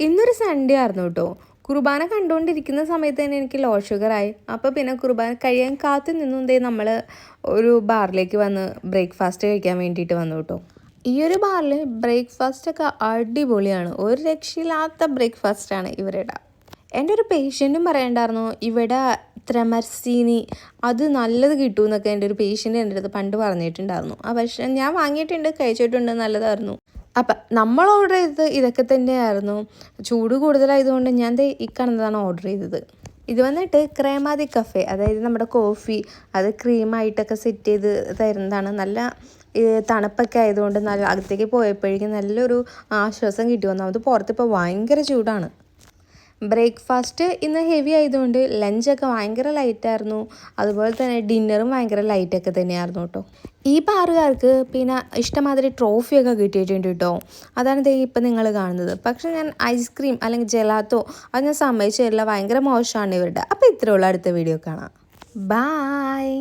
ഇന്നൊരു സൺഡേ ആയിരുന്നു കേട്ടോ. കുർബാന കണ്ടുകൊണ്ടിരിക്കുന്ന സമയത്ത് തന്നെ എനിക്ക് ലോ ഷുഗറായി. അപ്പോൾ പിന്നെ കുർബാന കഴിയാൻ കാത്തു നിന്നുണ്ടേ നമ്മൾ ഒരു ബാറിലേക്ക് വന്ന് ബ്രേക്ക്ഫാസ്റ്റ് കഴിക്കാൻ വേണ്ടിയിട്ട് വന്നു കേട്ടോ. ഈ ഒരു ബാറിൽ ബ്രേക്ക്ഫാസ്റ്റൊക്കെ അടിപൊളിയാണ്. ഒരു രക്ഷയില്ലാത്ത ബ്രേക്ക്ഫാസ്റ്റാണ് ഇവരുടെ. എൻ്റെ ഒരു പേഷ്യൻറ്റും പറയണ്ടായിരുന്നു ഇവിടെ ത്രമർസീനി അത് നല്ലത് കിട്ടുമെന്നൊക്കെ എൻ്റെ ഒരു പേഷ്യൻ്റ് എൻ്റെ അടുത്ത് പണ്ട് പറഞ്ഞിട്ടുണ്ടായിരുന്നു. പക്ഷേ ഞാൻ വാങ്ങിയിട്ടുണ്ട്, കഴിച്ചിട്ടുണ്ട്, നല്ലതായിരുന്നു. അപ്പം നമ്മൾ ഓർഡർ ചെയ്തത് ഇതൊക്കെ തന്നെയായിരുന്നു. ചൂട് കൂടുതലായതുകൊണ്ട് ഞാൻ ഈ കാണുന്നതാണ് ഓർഡർ ചെയ്തത്. ഇത് വന്നിട്ട് ക്രേമാതി കഫേ, അതായത് നമ്മുടെ കോഫി അത് ക്രീമായിട്ടൊക്കെ സെറ്റ് ചെയ്ത് തരുന്നതാണ്. നല്ല തണുപ്പൊക്കെ ആയതുകൊണ്ട് നല്ല അകത്തേക്ക് പോയപ്പോഴേക്കും നല്ലൊരു ആശ്വാസം കിട്ടി വന്നു. അത് പുറത്തിപ്പോൾ ഭയങ്കര ചൂടാണ്. ബ്രേക്ക്ഫാസ്റ്റ് ഇന്ന് ഹെവി ആയതുകൊണ്ട് ലഞ്ചൊക്കെ ഭയങ്കര ലൈറ്റായിരുന്നു. അതുപോലെ തന്നെ ഡിന്നറും ഭയങ്കര ലൈറ്റൊക്കെ തന്നെയായിരുന്നു കേട്ടോ. ഈ ബാറുകാർക്ക് പിന്നെ ഇഷ്ടമാതിരി ട്രോഫിയൊക്കെ കിട്ടിയിട്ടുണ്ട് കേട്ടോ. അതാണ് ഇപ്പം നിങ്ങൾ കാണുന്നത്. പക്ഷേ ഞാൻ ഐസ്ക്രീം അല്ലെങ്കിൽ ജെലാത്തോ അത് ഞാൻ സമ്മതിച്ചു തരില്ല, ഭയങ്കര മോശമാണ് ഇവരുടെ. അപ്പോൾ ഇത്രയുള്ള അടുത്ത വീഡിയോ കാണാം. ബായ്.